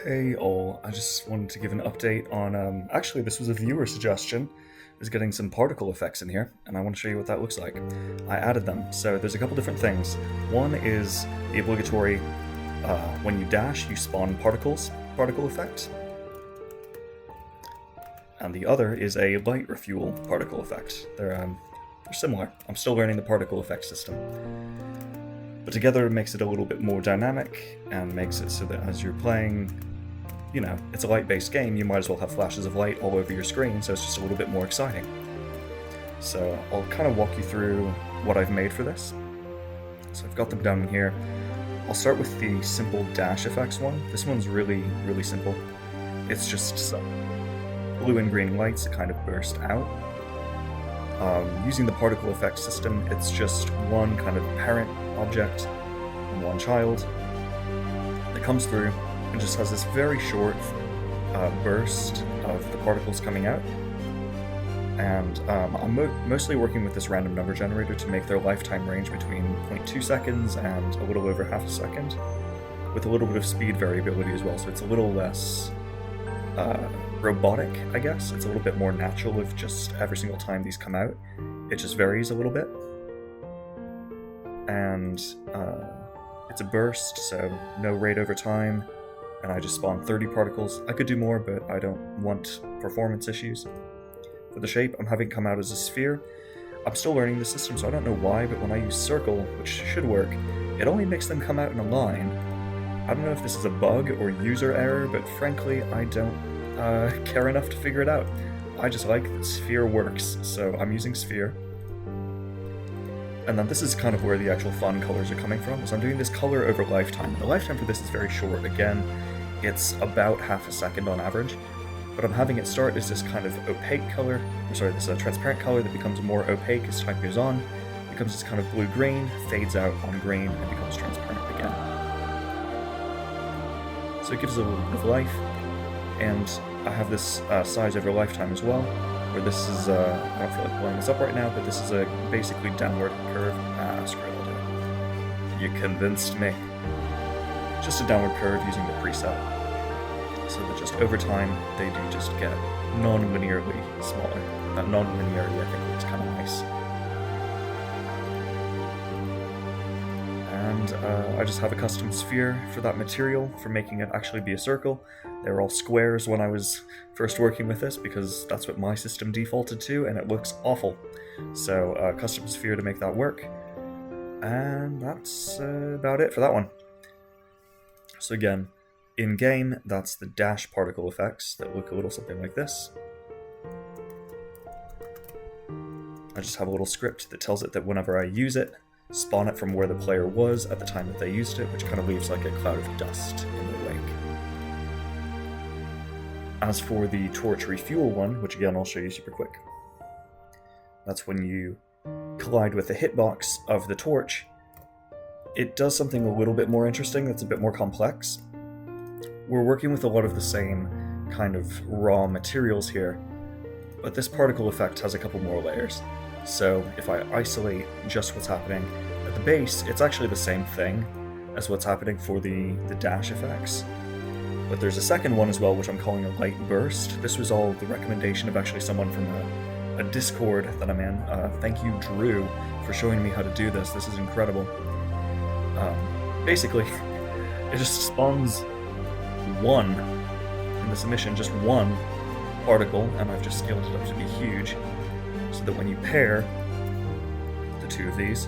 Hey all, I just wanted to give an update on, actually this was a viewer suggestion, is getting some particle effects in here, and I want to show you what that looks like. I added them, so there's a couple different things. One is the obligatory, when you dash, you spawn particle effect. And the other is a light refuel particle effect. They're similar. I'm still learning the particle effect system. But together it makes it a little bit more dynamic, and makes it so that as you're playing, you know, it's a light-based game, you might as well have flashes of light all over your screen, so it's just a little bit more exciting. So I'll kind of walk you through what I've made for this. So I've got them down here. I'll start with the simple dash effects one. This one's really, really simple. It's just some blue and green lights that kind of burst out. Using the particle effect system, it's just one kind of parent object and one child that comes through and just has this very short burst of the particles coming out. And I'm mostly working with this random number generator to make their lifetime range between 0.2 seconds and a little over half a second, with a little bit of speed variability as well, so it's a little less robotic, I guess. It's a little bit more natural if just every single time these come out, it just varies a little bit. And it's a burst, so no rate over time, and I just spawned 30 particles. I could do more, but I don't want performance issues. For the shape, I'm having it come out as a sphere. I'm still learning the system, so I don't know why, but when I use circle, which should work, it only makes them come out in a line. I don't know if this is a bug or user error, but frankly, I don't care enough to figure it out. I just like that sphere works, so I'm using sphere. And then this is kind of where the actual fun colors are coming from, so I'm doing this color over lifetime. The lifetime for this is very short. Again, it's about half a second on average, but I'm having it start as this kind of opaque color, this transparent color that becomes more opaque as time goes on, becomes this kind of blue-green, fades out on green, and becomes transparent again. So it gives it a little bit of life. And I have this size over lifetime as well, where this is, I don't feel like blowing this up right now, but this is a basically downward curve. Screw it, I'll do it. You convinced me. Just a downward curve using the preset. So that just over time, they do just get non-linearly smaller. That non-linearity, I think, looks kind of nice. And I just have a custom sphere for that material, for making it actually be a circle. They were all squares when I was first working with this, because that's what my system defaulted to, and it looks awful. So custom sphere to make that work. And that's about it for that one. So again, in-game, that's the dash particle effects that look a little something like this. I just have a little script that tells it that whenever I use it, spawn it from where the player was at the time that they used it, which kind of leaves like a cloud of dust in their wake. As for the torch refuel one, which again I'll show you super quick, that's when you collide with the hitbox of the torch. It does something a little bit more interesting, that's a bit more complex. We're working with a lot of the same kind of raw materials here, but this particle effect has a couple more layers. So if I isolate just what's happening at the base, it's actually the same thing as what's happening for the dash effects. But there's a second one as well, which I'm calling a light burst. This was all the recommendation of actually someone from a Discord that I'm in. Thank you, Drew, for showing me how to do this. This is incredible. Basically, it just spawns one in the submission, just one particle, and I've just scaled it up to be huge, so that when you pair the two of these,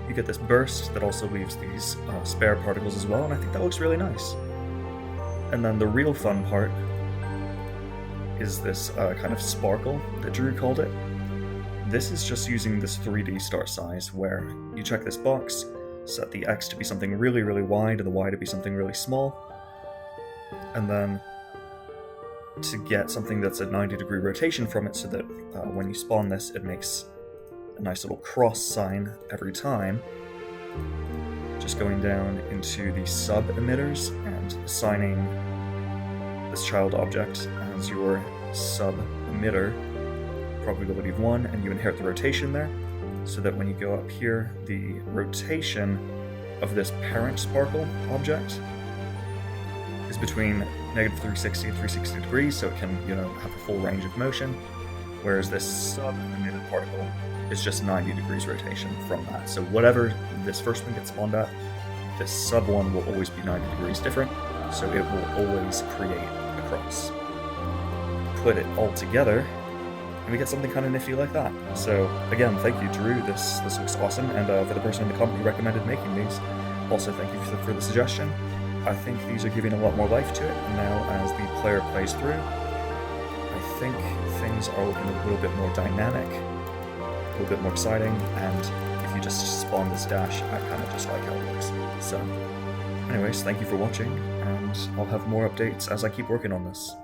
you get this burst that also leaves these spare particles as well, and I think that looks really nice. And then the real fun part is this kind of sparkle that Drew called it. This is just using this 3D start size, where you check this box, set the X to be something really, really wide, and the Y to be something really small, and then to get something that's a 90-degree rotation from it, so that when you spawn this, it makes a nice little cross sign every time. Just going down into the sub-emitters and assigning this child object as your sub-emitter, probability of 1, and you inherit the rotation there, so that when you go up here, the rotation of this parent sparkle object is between negative 360 and 360 degrees, so it can, you know, have a full range of motion, whereas this sub-emitted particle is just 90 degrees rotation from that. So whatever this first one gets spawned at, this sub one will always be 90 degrees different, so it will always create a cross. Put it all together, and we get something kind of nifty like that. So again, thank you, Drew. This looks awesome, and for the person in the comment who recommended making these, also thank you for the suggestion. I think these are giving a lot more life to it, and now as the player plays through, I think things are looking a little bit more dynamic, a little bit more exciting, and if you just spawn this dash, I kind of just like how it looks. So anyways, thank you for watching, and I'll have more updates as I keep working on this.